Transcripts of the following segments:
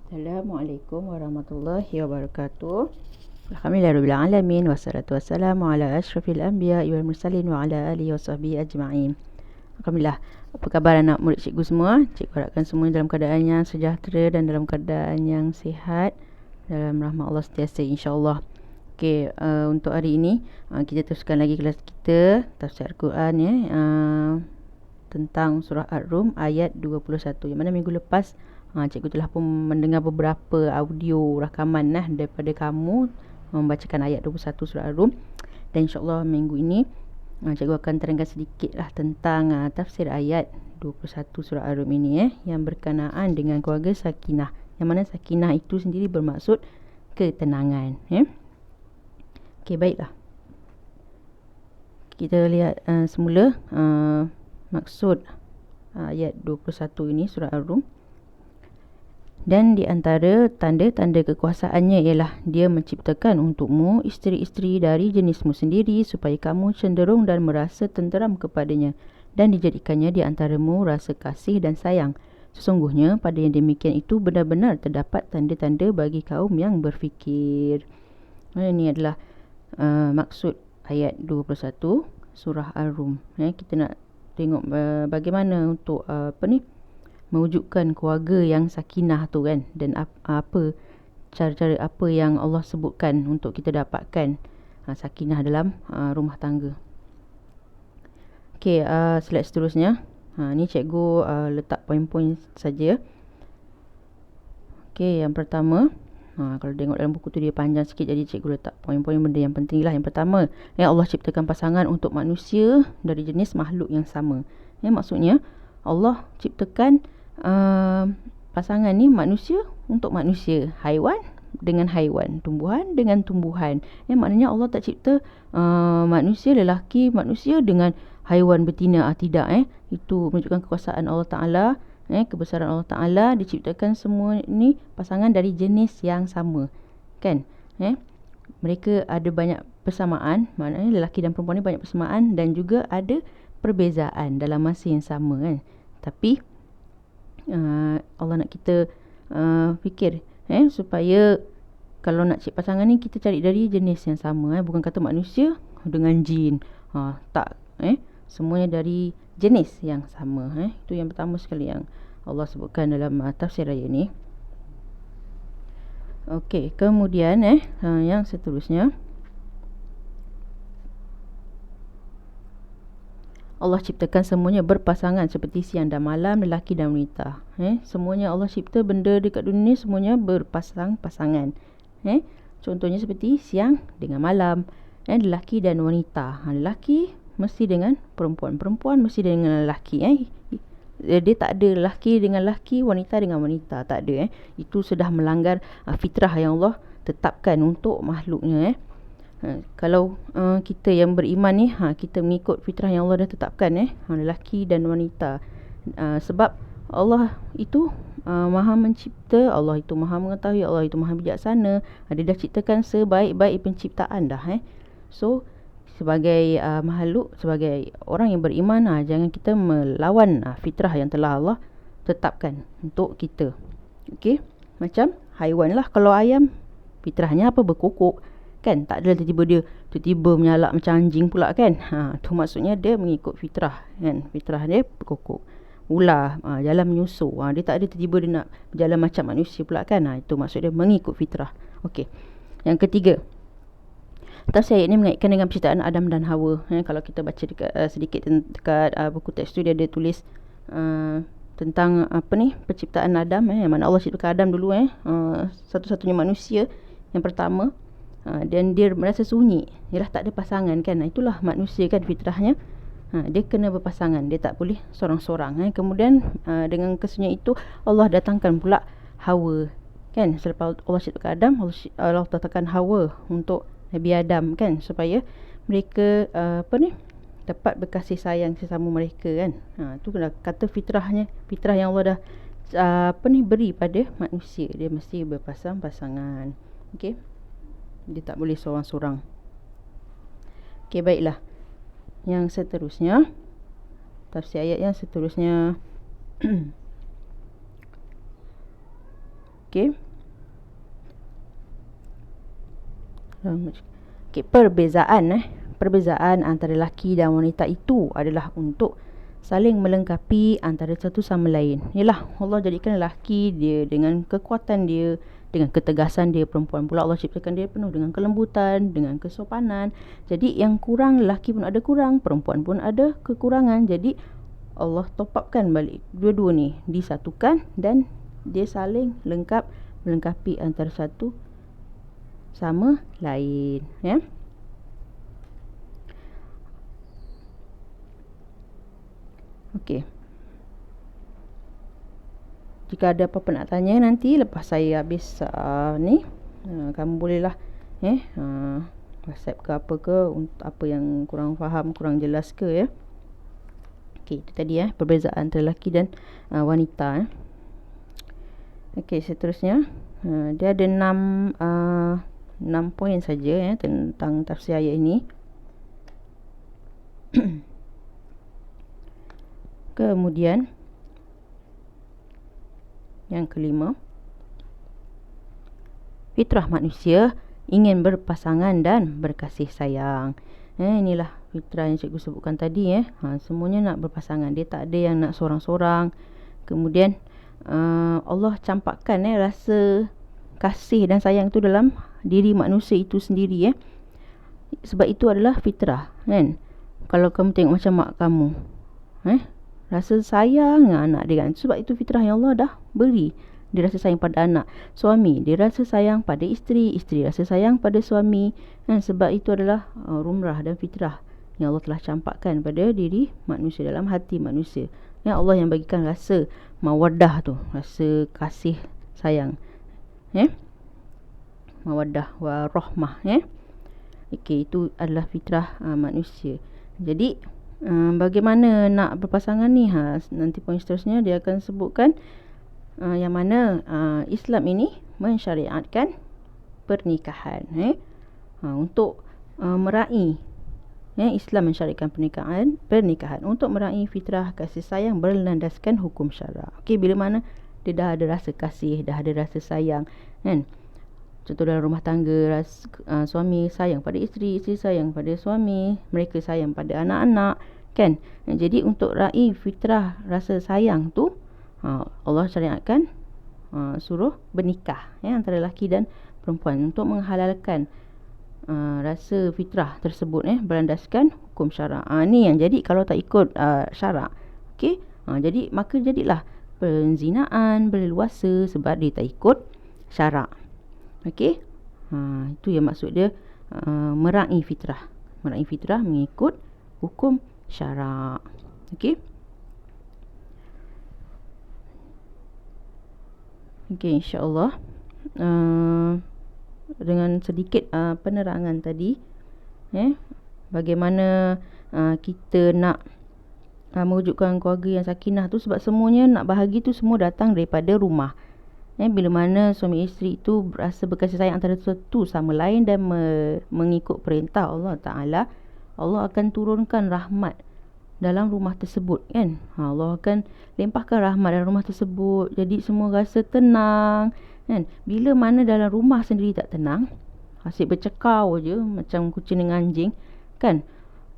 Assalamualaikum warahmatullahi wabarakatuh. Alhamdulillahirabbil alamin wassalatu wassalamu ala asyrafil anbiya'i wal mursalin wa ala alihi wasahbihi ajma'in. Alhamdulillah. Apa khabar anak murid cikgu semua? Cikgu harapkan semua dalam keadaan yang sejahtera dan dalam keadaan yang sihat dalam rahmat Allah sentiasa insya-Allah. Okey, untuk hari ini kita teruskan lagi kelas kita tafsir Al-Quran ya. Tentang surah Ar-Rum ayat 21. Yang mana minggu lepas cikgu telah pun mendengar beberapa audio rakaman daripada kamu membacakan ayat 21 surah Ar-Rum. Dan insya-Allah minggu ini cikgu akan terangkan sedikit tentang tafsir ayat 21 surah Ar-Rum ini yang berkenaan dengan keluarga Sakinah. Yang mana Sakinah itu sendiri bermaksud ketenangan Okey, baiklah. Kita lihat semula maksud ayat 21 ini surah Ar-Rum. Dan di antara tanda-tanda kekuasaannya ialah dia menciptakan untukmu isteri-isteri dari jenismu sendiri supaya kamu cenderung dan merasa tenteram kepadanya, dan dijadikannya di antaramu rasa kasih dan sayang. Sesungguhnya pada yang demikian itu benar-benar terdapat tanda-tanda bagi kaum yang berfikir. Ini adalah maksud ayat 21 surah Ar-Rum. Kita nak tengok bagaimana untuk mewujudkan keluarga yang sakinah tu kan, dan apa cara-cara apa yang Allah sebutkan untuk kita dapatkan sakinah dalam rumah tangga. Okey, slide seterusnya. Ni cikgu letak poin-poin saja. Okey, yang pertama, kalau tengok dalam buku tu dia panjang sikit, jadi cikgu letak poin-poin benda yang penting lah. Yang pertama, Allah ciptakan pasangan untuk manusia dari jenis makhluk yang sama. Maksudnya Allah ciptakan pasangan ni manusia untuk manusia, haiwan dengan haiwan, tumbuhan dengan tumbuhan. Maknanya Allah tak cipta manusia lelaki, manusia dengan haiwan betina. Tidak. Itu menunjukkan kekuasaan Allah Ta'ala, kebesaran Allah Ta'ala. Diciptakan semua ni pasangan dari jenis yang sama kan. Mereka ada banyak persamaan, maknanya lelaki dan perempuan ni banyak persamaan, dan juga ada perbezaan dalam masa yang sama kan. Tapi Allah nak kita fikir supaya kalau nak cipta pasangan ni kita cari dari jenis yang sama. Bukan kata manusia dengan jin. Tak. Semuanya dari jenis yang sama. Itu yang pertama sekali yang Allah sebutkan dalam tafsir ayat ni. Okey, kemudian yang seterusnya, Allah ciptakan semuanya berpasangan seperti siang dan malam, lelaki dan wanita. Semuanya Allah cipta benda dekat dunia semuanya berpasang-pasangan. Contohnya seperti siang dengan malam, lelaki dan wanita. Lelaki mesti dengan perempuan, perempuan mesti dengan lelaki. Dia tak ada lelaki dengan lelaki, wanita dengan wanita, tak ada. Itu sudah melanggar fitrah yang Allah tetapkan untuk makhluknya. Kalau kita yang beriman ni, kita mengikut fitrah yang Allah dah tetapkan, lelaki dan wanita. Sebab Allah itu maha mencipta, Allah itu maha mengetahui, Allah itu maha bijaksana. Dia dah ciptakan sebaik-baik penciptaan dah. So sebagai makhluk, sebagai orang yang beriman, jangan kita melawan fitrah yang telah Allah tetapkan untuk kita. Okey, macam haiwan lah. Kalau ayam, fitrahnya apa? Berkokok kan. Tak ada tiba-tiba menyalak macam anjing pula kan. Tu maksudnya dia mengikut fitrah kan. Fitrah dia berkokok. Ular jalan menyusu, dia tak ada tiba-tiba dia nak berjalan macam manusia pula kan. Itu maksud dia mengikut fitrah. Okey, yang ketiga, tafsir ayat ini mengaitkan dengan penciptaan Adam dan Hawa. Kalau kita baca sedikit dekat buku teks tu, dia ada tulis tentang penciptaan Adam. Yang mana Allah ciptakan Adam dulu, satu-satunya manusia yang pertama. Dan dia merasa sunyi, ialah tak ada pasangan kan. Itulah manusia kan, fitrahnya dia kena berpasangan, dia tak boleh sorang-sorang. Kemudian dengan kesunyian itu Allah datangkan pula Hawa kan. Selepas Allah ciptakan Adam, Allah datangkan Hawa untuk Nabi Adam kan, supaya mereka dapat berkasih sayang sesama mereka kan. Itu kata fitrahnya, fitrah yang Allah dah beri pada manusia. Dia mesti berpasang-pasangan. Okey, dia tak boleh sorang-sorang. Okey, baiklah. Yang seterusnya, tafsir ayat yang seterusnya. Okey. Okey, perbezaan antara lelaki dan wanita itu adalah untuk saling melengkapi antara satu sama lain. Yalah, Allah jadikan lelaki dia dengan kekuatan dia, dengan ketegasan dia. Perempuan pula Allah ciptakan dia penuh dengan kelembutan, dengan kesopanan. Jadi yang kurang, lelaki pun ada kurang, perempuan pun ada kekurangan. Jadi Allah top upkan balik dua-dua ni, disatukan dan dia saling melengkapi antara satu sama lain, ya. Okey. Jika ada apa-apa nak tanya nanti lepas saya habis ni, kamu bolehlah WhatsApp ke apa ke, untuk apa yang kurang faham, kurang jelas ke, ya. Okey, itu tadi perbezaan antara lelaki dan wanita. Okey, seterusnya dia ada 6 poin saja tentang tafsir ayat ini. Kemudian yang kelima, fitrah manusia ingin berpasangan dan berkasih sayang. Inilah fitrah yang cikgu sebutkan tadi. Semuanya nak berpasangan, dia tak ada yang nak sorang-sorang. Kemudian Allah campakkan rasa kasih dan sayang itu dalam diri manusia itu sendiri. Sebab itu adalah fitrah, kan. Kalau kamu tengok macam mak kamu, rasa sayang dengan anak dia, kan. Sebab itu fitrah yang Allah dah beri. Dia rasa sayang pada anak. Suami, dia rasa sayang pada isteri. Isteri rasa sayang pada suami, kan. Sebab itu adalah rumrah dan fitrah yang Allah telah campakkan pada diri manusia, dalam hati manusia. Allah yang bagikan rasa mawaddah tu, rasa kasih sayang, mawaddah wa rahmah. Okey, itu adalah fitrah manusia. Jadi bagaimana nak berpasangan ni, nanti poin seterusnya dia akan sebutkan yang mana Islam ini mensyariatkan pernikahan, untuk meraih, Islam mensyariatkan pernikahan untuk meraih fitrah kasih sayang berlandaskan hukum syarak. Okey, bila mana dia dah ada rasa kasih, dah ada rasa sayang, kan. Contoh dalam rumah tangga, suami sayang pada isteri, isteri sayang pada suami, mereka sayang pada anak-anak, kan. Jadi untuk raih fitrah rasa sayang tu, Allah syariatkan suruh bernikah, antara lelaki dan perempuan untuk menghalalkan rasa fitrah tersebut, berlandaskan hukum syarak. Ni yang jadi kalau tak ikut syarak, okey, jadi maka jadilah penzinaan berleluasa sebab dia tak ikut syarak. Okey, itu yang maksud dia meraih fitrah mengikut hukum syarak. Okey. Okey, insya-Allah dengan sedikit penerangan tadi, bagaimana kita nak mewujudkan keluarga yang sakinah tu, sebab semuanya nak bahagia tu semua datang daripada rumah. Bila mana suami isteri itu berasa berkasih sayang antara satu sama lain dan mengikut perintah Allah Ta'ala, Allah akan turunkan rahmat dalam rumah tersebut, kan. Allah akan limpahkan rahmat dalam rumah tersebut. Jadi semua rasa tenang, kan. Bila mana dalam rumah sendiri tak tenang, asyik bercakap je macam kucing dengan anjing, kan.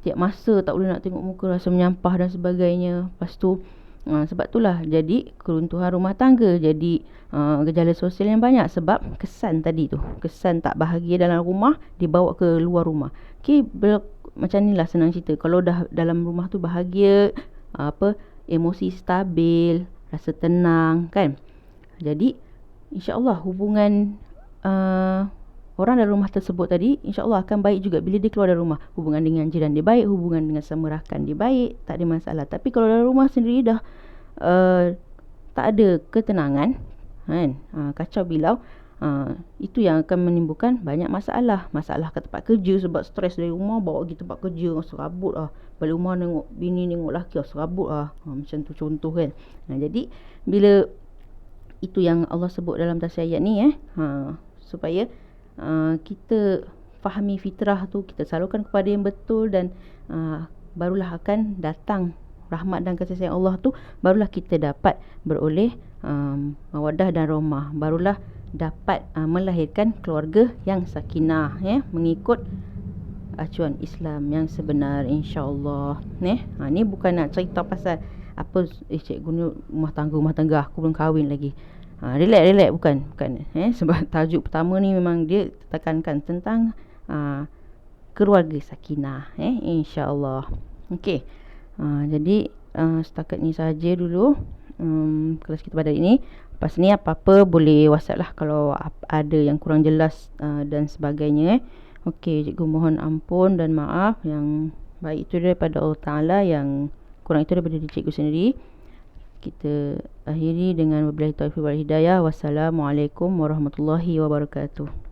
Tiap masa tak boleh nak tengok muka, rasa menyampah dan sebagainya. Lepas tu sebab itulah jadi keruntuhan rumah tangga, jadi gejala sosial yang banyak sebab kesan tadi tu, kesan tak bahagia dalam rumah dibawa ke luar rumah. Okey, macam inilah senang cerita. Kalau dah dalam rumah tu bahagia, emosi stabil, rasa tenang, kan. Jadi insya-Allah hubungan orang dalam rumah tersebut tadi insya-Allah akan baik juga bila dia keluar dari rumah. Hubungan dengan jiran dia baik, hubungan dengan sama rakan dia baik, tak ada masalah. Tapi kalau dalam rumah sendiri dah tak ada ketenangan, kan, kacau bilau, itu yang akan menimbulkan banyak masalah ke tempat kerja sebab stres dari rumah bawa pergi tempat kerja, serabut balik rumah tengok bini tengok laki, serabut macam tu contoh, kan. Jadi bila itu yang Allah sebut dalam tafsir ayat ni, supaya kita fahami fitrah tu, kita salurkan kepada yang betul, dan barulah akan datang rahmat dan kasih sayang Allah tu, barulah kita dapat beroleh mawaddah dan rahmah, barulah dapat melahirkan keluarga yang sakinah, mengikut acuan Islam yang sebenar, insya-Allah. Ni bukan nak cerita pasal apa cikgu ni rumah tangga aku belum kahwin lagi. Relax bukan. Sebab tajuk pertama ni memang dia tekankan tentang keluarga sakinah, insya-Allah. Okey. Jadi setakat ni saja dulu kelas kita pada hari ini. Lepas ni apa-apa boleh WhatsApp lah kalau ada yang kurang jelas dan sebagainya. Okey, cikgu mohon ampun dan maaf. Yang baik itu daripada Allah Ta'ala, yang kurang itu daripada diri cikgu sendiri. Kita akhiri dengan wabillahi taufiq wal hidayah. Wassalamualaikum warahmatullahi wabarakatuh.